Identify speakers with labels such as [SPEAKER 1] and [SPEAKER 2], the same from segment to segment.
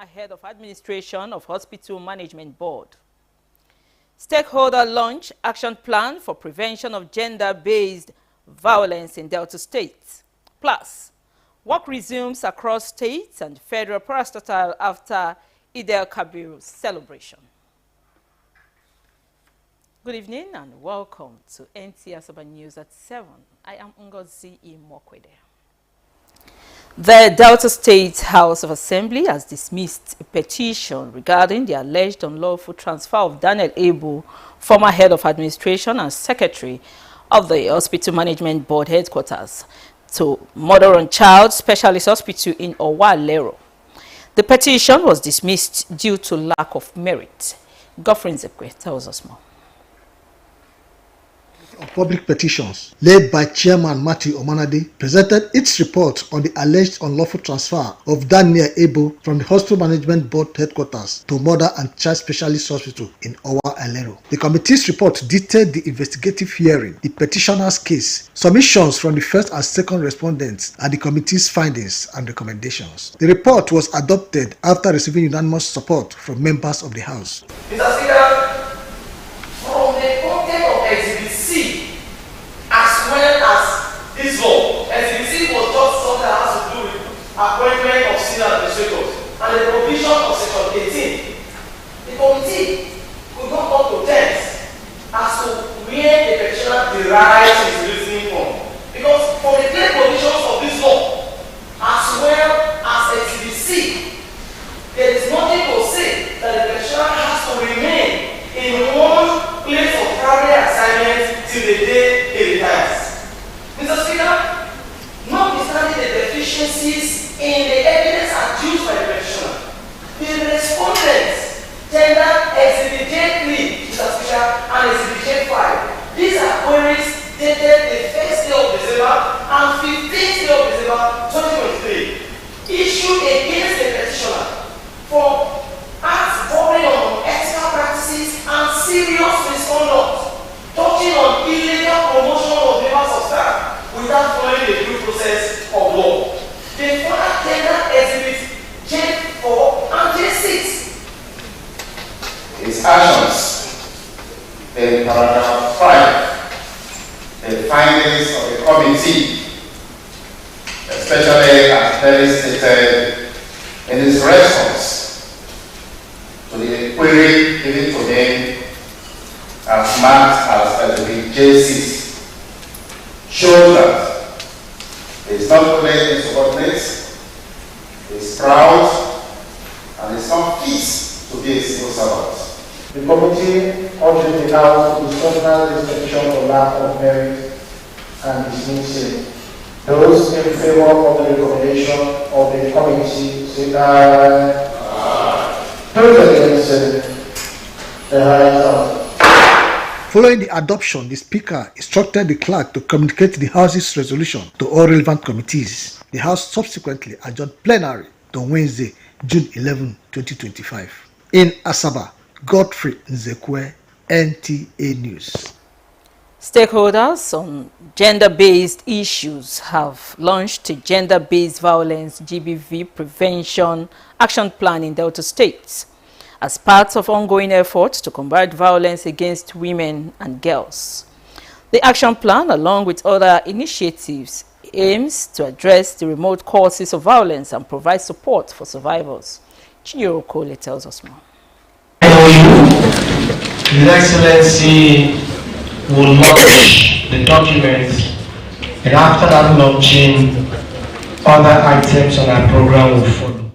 [SPEAKER 1] former head of administration of Hospital Management Board. Stakeholder launch action plan for prevention of gender-based violence in Delta State. Plus, work resumes across states and federal parastatal after Eid al-Kabir celebration. Good evening and welcome to Nta Asaba News at 7. I am Ngozi Imokwede. The Delta State House of Assembly has dismissed a petition regarding the alleged unlawful transfer of Daniel Ebu, former head of administration and secretary of the Hospital Management Board headquarters, to Mother and Child Specialist Hospital in Owalero. The petition was dismissed due to lack of merit. Godfrey Nzekwe tells us more.
[SPEAKER 2] Of public petitions, led by Chairman Matthew Omanade, presented its report on the alleged unlawful transfer of Daniel Ebu from the Hospital Management Board headquarters to Mother and Child Specialist Hospital in Owalero. The committee's report detailed the investigative hearing, the petitioner's case, submissions from the first and second respondents, and the committee's findings and recommendations. The report was adopted after receiving unanimous support from members of the House.
[SPEAKER 3] Mr. Speaker, from the content of Exhibit C, as well as this law, Exhibit C was just something that has to do with appointment of senior administrators and the provision of Section 18. The committee could not come to terms as to where the petitioner derives his reasoning from. Because from the clear provisions of this law, as well as Exhibit C, there is nothing to say that the petitioner has to remain in one place of primary assignment till the day he retires. Mr. Speaker, notwithstanding the deficiencies in the evidence adduced by the petitioner, the respondents tendered Exhibit J3, Mr. Speaker, and Exhibit J5. These are queries dated the 1st day of December and 15th day of December 2023, issued against the petitioner for acts bordering on ethical practices and serious misconduct, touching on illegal promotion of members of staff without following the due process of law. They further tendered Exhibit J4 and J6.
[SPEAKER 4] His actions, in paragraph 5, the findings of the committee, especially as clearly stated in his response to the query given to him as marked as Exhibit J6, shows that he is not only insubordinate, he is proud, and is not fit to be a civil servant.
[SPEAKER 5] The committee urges the House to scrutinize this petition for lack of merit and dismiss it. Those in favor of the recommendation of the committee say aye. Those against it, the ayes have it.
[SPEAKER 2] Following the adoption, the Speaker instructed the clerk to communicate the House's resolution to all relevant committees. The House subsequently adjourned plenary to Wednesday, June 11, 2025. In Asaba, Godfrey Nzekwe, NTA News.
[SPEAKER 1] Stakeholders on gender-based issues have launched a gender-based violence GBV prevention action plan in Delta State as part of ongoing efforts to combat violence against women and girls. The action plan, along with other initiatives, aims to address the remote causes of violence and provide support for survivors. Chinyoro Kole tells us more.
[SPEAKER 6] His Excellency will launch the document, and after that launching, other items on our program will follow.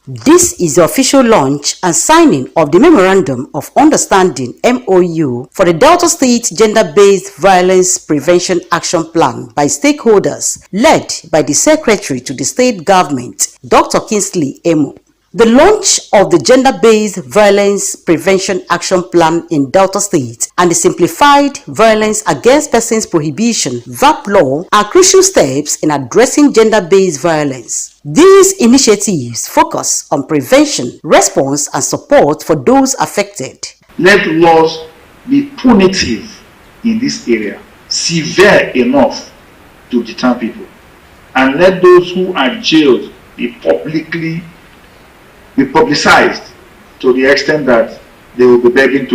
[SPEAKER 7] This is the official launch and signing of the Memorandum of Understanding MOU for the Delta State Gender-Based Violence Prevention Action Plan by stakeholders led by the Secretary to the State Government, Dr. Kingsley Emo. The launch of the Gender-Based Violence Prevention Action Plan in Delta State and the Simplified Violence Against Persons Prohibition (VAP) law are crucial steps in addressing gender-based violence. These initiatives focus on prevention, response, and support for those affected.
[SPEAKER 8] Let laws be punitive in this area, severe enough to deter people, and let those who are jailed be publicly be publicized to the extent that they will be begging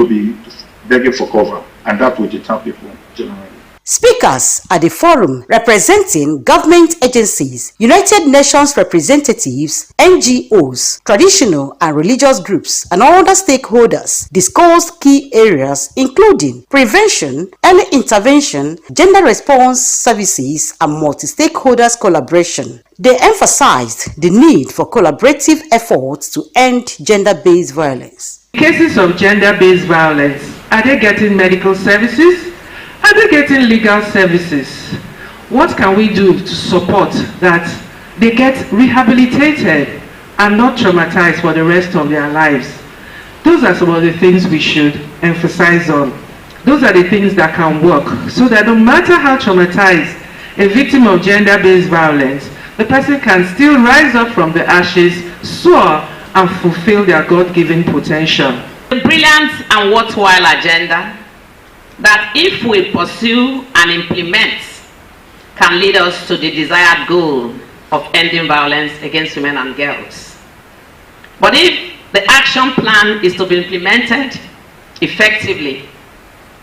[SPEAKER 8] for cover, and that will deter people generally.
[SPEAKER 7] Speakers at the forum representing government agencies, United Nations representatives, NGOs, traditional and religious groups, and other stakeholders discussed key areas including prevention, early intervention, gender response services, and multi-stakeholders collaboration. They emphasized the need for collaborative efforts to end gender-based violence.
[SPEAKER 9] Cases of gender-based violence, are they getting medical services? Are they getting legal services? What can we do to support that they get rehabilitated and not traumatized for the rest of their lives? Those are some of the things we should emphasize on. Those are the things that can work so that no matter how traumatized a victim of gender-based violence, the person can still rise up from the ashes, soar, and fulfill their God-given potential.
[SPEAKER 10] A brilliant and worthwhile agenda that, if we pursue and implement, can lead us to the desired goal of ending violence against women and girls. But if the action plan is to be implemented effectively,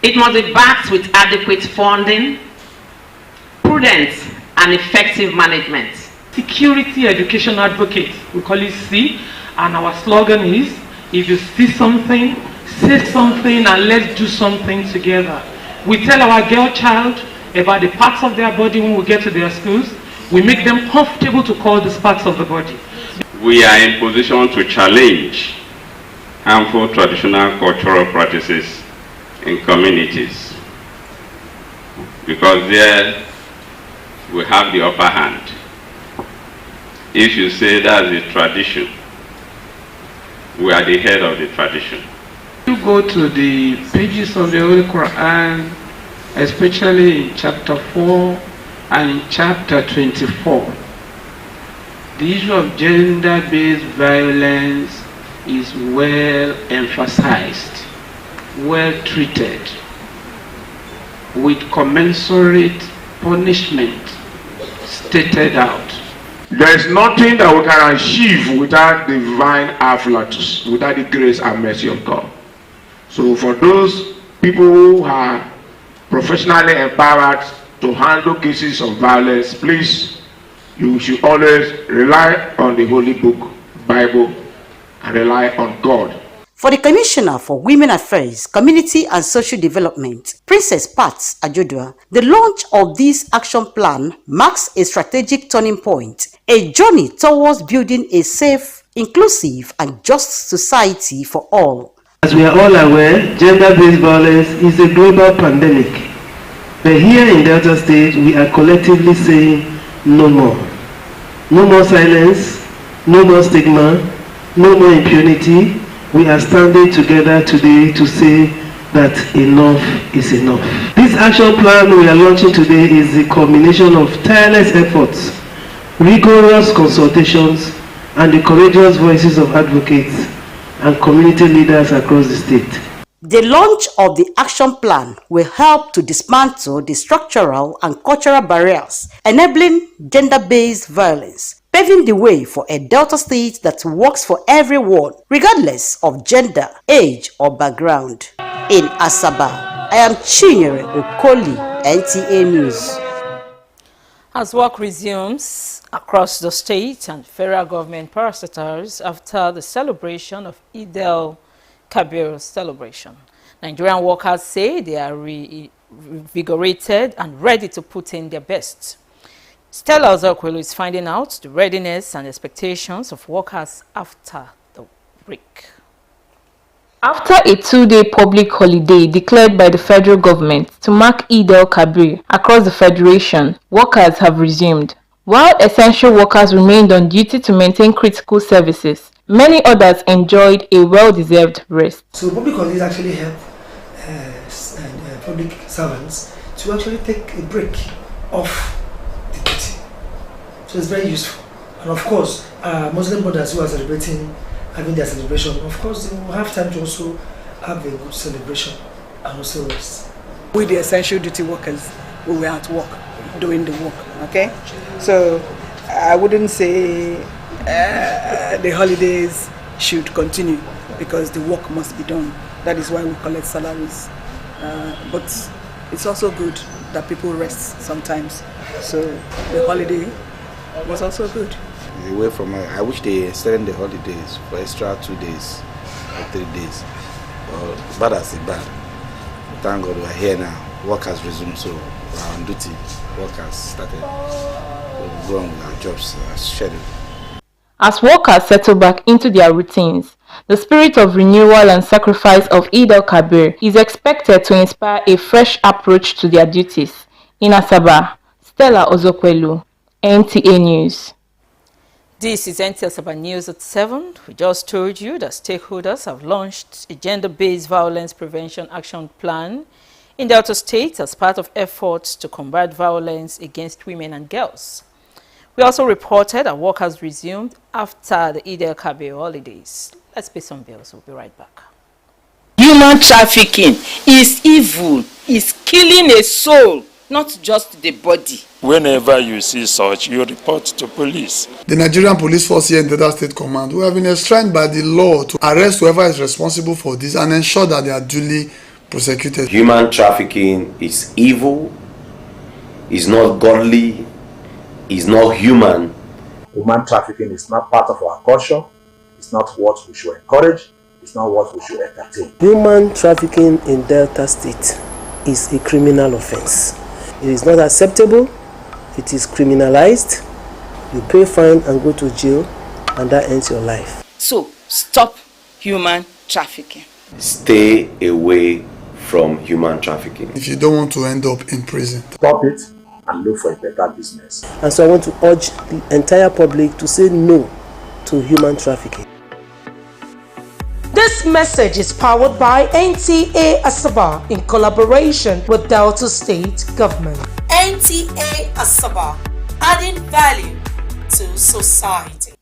[SPEAKER 10] it must be backed with adequate funding, prudent and effective management.
[SPEAKER 9] Security Education Advocate, we call it C, and our slogan is, if you see something, say something, and let's do something together. We tell our girl child about the parts of their body when we get to their schools. We make them comfortable to call these parts of the body.
[SPEAKER 11] We are in position to challenge harmful traditional cultural practices in communities, because there we have the upper hand. If you say that's the tradition, we are the head of the tradition.
[SPEAKER 9] You go to the pages of the Holy Quran, especially in chapter 4 and in chapter 24. The issue of gender-based violence is well emphasized, well treated, with commensurate punishment stated out.
[SPEAKER 12] There is nothing that we can achieve without divine afflatus, without the grace and mercy of God. So for those people who are professionally empowered to handle cases of violence, please, you should always rely on the Holy Book, Bible, and rely on God.
[SPEAKER 7] For the Commissioner for Women Affairs, Community and Social Development, Princess Pat Ajodua, the launch of this action plan marks a strategic turning point, a journey towards building a safe, inclusive, and just society for all.
[SPEAKER 6] As we are all aware, gender-based violence is a global pandemic. But here in Delta State, we are collectively saying no more. No more silence, no more stigma, no more impunity. We are standing together today to say that enough is enough. This action plan we are launching today is the culmination of tireless efforts, rigorous consultations, and the courageous voices of advocates and community leaders across the state.
[SPEAKER 7] The launch of the action plan will help to dismantle the structural and cultural barriers enabling gender-based violence, paving the way for a Delta State that works for everyone, regardless of gender, age, or background. In Asaba, I am Chinyere Okoli, NTA News.
[SPEAKER 1] As work resumes across the state and federal government parastatals after the celebration of Eid-el-Kabir celebration, Nigerian workers say they are reinvigorated and ready to put in their best. Stella Ozokwelu is finding out the readiness and expectations of workers after the break.
[SPEAKER 13] After a two-day public holiday declared by the federal government to mark Eid-el-Kabir across the federation, workers have resumed. While essential workers remained on duty to maintain critical services, many others enjoyed a well-deserved rest.
[SPEAKER 14] So public holidays actually help public servants to actually take a break off the duty. So it's very useful. And of course, Muslim brothers who are having their celebration, of course they will have time to also have a good celebration and also rest.
[SPEAKER 15] We the essential duty workers, we were at work, doing the work, okay? So I wouldn't say the holidays should continue because the work must be done. That is why we collect salaries. But it's also good that people rest sometimes. So the holiday was also good.
[SPEAKER 16] Away from I wish they extended the holidays for extra 2 days or 3 days. Bad as it bad. Thank God we're here now. Work has resumed, so we're on duty. Work has started. We'll go on with our jobs as scheduled.
[SPEAKER 13] As workers settle back into their routines, the spirit of renewal and sacrifice of Eid al-Kabir is expected to inspire a fresh approach to their duties. In Asaba, Stella Ozokwelu, NTA News.
[SPEAKER 1] This is Nta Asaba News at 7. We just told you that stakeholders have launched a gender-based violence prevention action plan in Delta State as part of efforts to combat violence against women and girls. We also reported that work has resumed after the Eid al-Kabir holidays. Let's pay some bills. We'll be right back.
[SPEAKER 17] Human trafficking is evil, is killing a soul, not just the body.
[SPEAKER 18] Whenever you see such, you report to police.
[SPEAKER 19] The Nigerian Police Force here in Delta State Command, we have been enshrined by the law to arrest whoever is responsible for this and ensure that they are duly prosecuted.
[SPEAKER 20] Human trafficking is evil, is not godly, is not human.
[SPEAKER 5] Human trafficking is not part of our culture. It's not what we should encourage. It's not what we should entertain.
[SPEAKER 6] Human trafficking in Delta State is a criminal offense. It is not acceptable. It is criminalized. You pay fine and go to jail, and that ends your life.
[SPEAKER 17] So, stop human trafficking.
[SPEAKER 20] Stay away from human trafficking.
[SPEAKER 19] If you don't want to end up in prison,
[SPEAKER 5] stop it and look for a better business.
[SPEAKER 6] And so I want to urge the entire public to say no to human trafficking.
[SPEAKER 21] This message is powered by Nta Asaba in collaboration with Delta State Government.
[SPEAKER 22] Nta Asaba, adding value to society.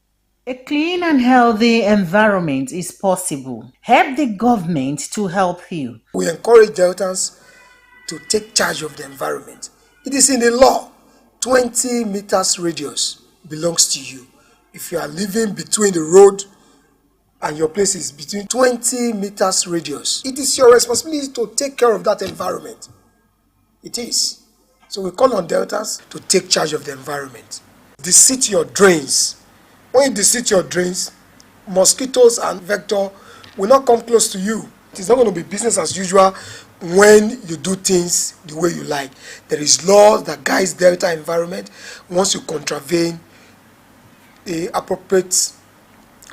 [SPEAKER 23] A clean and healthy environment is possible. Help the government to help you.
[SPEAKER 14] We encourage Deltans to take charge of the environment. It is in the law. 20 meters radius belongs to you. If you are living between the road and your place is between 20 meters radius, it is your responsibility to take care of that environment. It is. So we call on Deltas to take charge of the environment. Deseat your drains. When you deseat your drains, mosquitoes and vector will not come close to you. It is not going to be business as usual when you do things the way you like. There is law that guides Delta environment. Once you contravene, the appropriate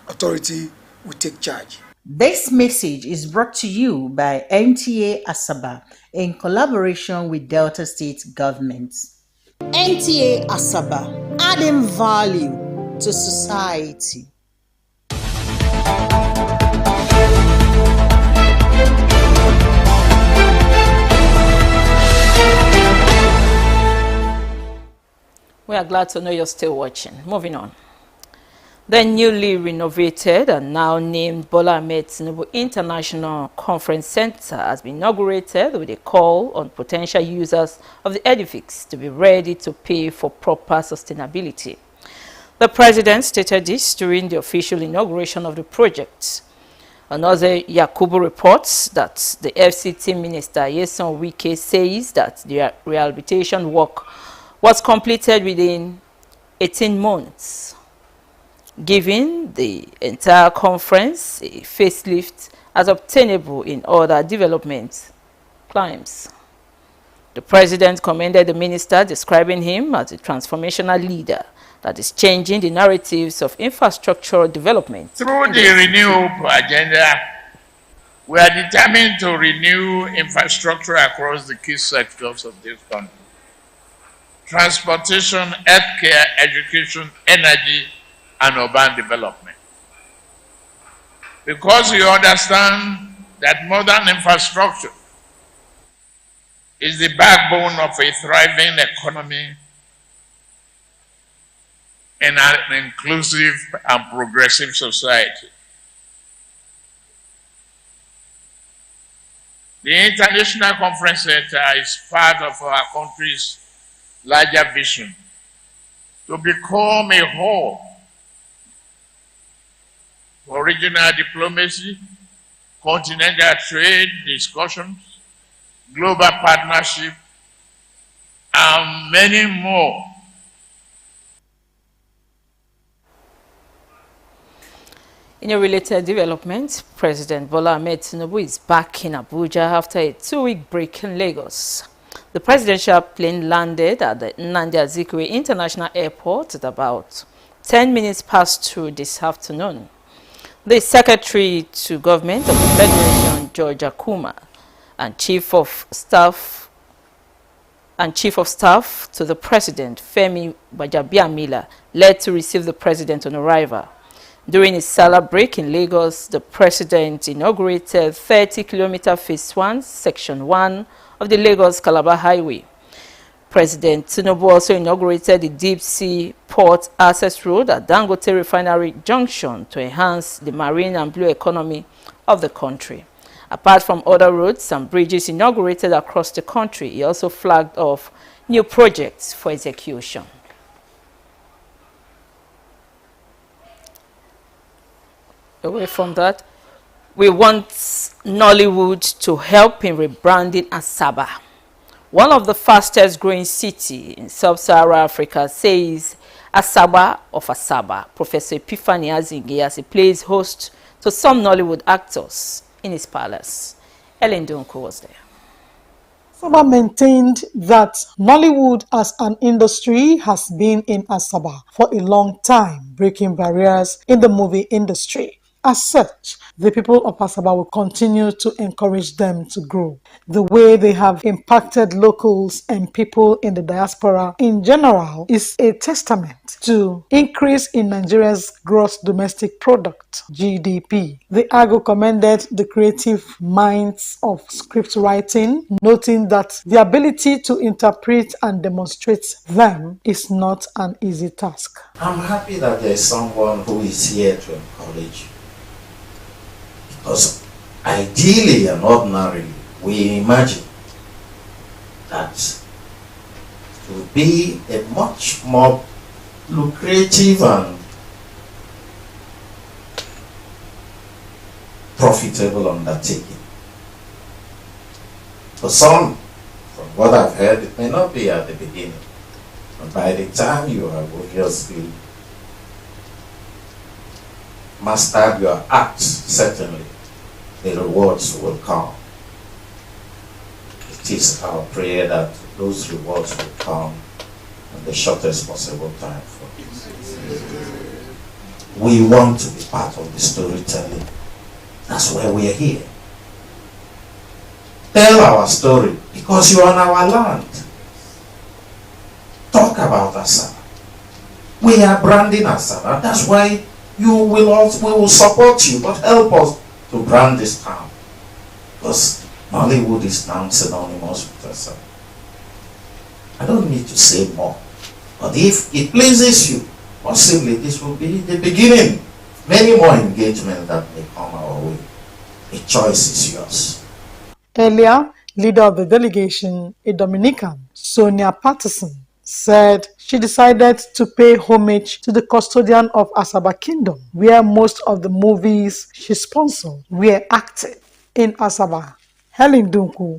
[SPEAKER 14] authority will take charge.
[SPEAKER 23] This message is brought to you by Nta Asaba in collaboration with Delta State Government.
[SPEAKER 21] Nta Asaba, adding value to society.
[SPEAKER 1] We are glad to know you're still watching. Moving on. The newly renovated and now named Bola Ahmed Tinubu International Conference Center has been inaugurated with a call on potential users of the edifice to be ready to pay for proper sustainability. The president stated this during the official inauguration of the project. Another Yakubu reports that the FCT Minister Yeson Wike says that the rehabilitation work was completed within 18 months. Giving the entire conference a facelift as obtainable in other development climes. The president commended the minister, describing him as a transformational leader that is changing the narratives of infrastructural development.
[SPEAKER 24] Through the renewal agenda, we are determined to renew infrastructure across the key sectors of this country. Transportation, healthcare, education, energy, and urban development. Because you understand that modern infrastructure is the backbone of a thriving economy in an inclusive and progressive society. The International Conference Center is part of our country's larger vision to become a hub for regional diplomacy, continental trade discussions, global partnership, and many more.
[SPEAKER 1] In a related development, President Bola Ahmed Tinubu is back in Abuja after a 2-week break in Lagos. The presidential plane landed at the Nta Asaba International Airport at about 10 minutes past 2 this afternoon. The Secretary to Government of the Federation, George Akuma, and Chief of Staff to the President, Femi Gbajabiamila, led to receive the President on arrival. During his Salah break in Lagos, the President inaugurated 30-kilometer Phase 1, Section 1 of the Lagos-Calabar Highway. President Tinubu also inaugurated the deep-sea port access road at Dangote Refinery Junction to enhance the marine and blue economy of the country. Apart from other roads and bridges inaugurated across the country, he also flagged off new projects for execution. Away from that, we want Nollywood to help in rebranding Asaba. One of the fastest growing cities in sub-Saharan Africa, says Asaba of Asaba. Professor Epiphany Azinge, as he plays host to some Nollywood actors in his palace. Ellen Dunko was there.
[SPEAKER 21] Asaba maintained that Nollywood as an industry has been in Asaba for a long time, breaking barriers in the movie industry. As such, the people of Asaba will continue to encourage them to grow. The way they have impacted locals and people in the diaspora in general is a testament to increase in Nigeria's gross domestic product, GDP. The AGO commended the creative minds of script writing, noting that the ability to interpret and demonstrate them is not an easy task.
[SPEAKER 2] I'm happy that there is someone who is here to encourage you. Because ideally and ordinarily, we imagine that it would be a much more lucrative and profitable undertaking. For some, from what I've heard, it may not be at the beginning. But by the time you have obviously mastered your art, certainly the rewards will come. It is our prayer that those rewards will come in the shortest possible time for us. We want to be part of the storytelling. That's why we are here. Tell our story because you are on our land. Talk about Asaba. We are branding Asaba. That's why we will support you, but help us to brand this town. Because Nollywood is now synonymous with Asaba. I don't need to say more. But if it pleases you, possibly this will be the beginning. Many more engagements that may come our way. The choice is yours.
[SPEAKER 21] Earlier, leader of the delegation, a Dominican, Sonia Patterson, said she decided to pay homage to the custodian of Asaba Kingdom, where most of the movies she sponsored were acted in Asaba. Helen Dunku,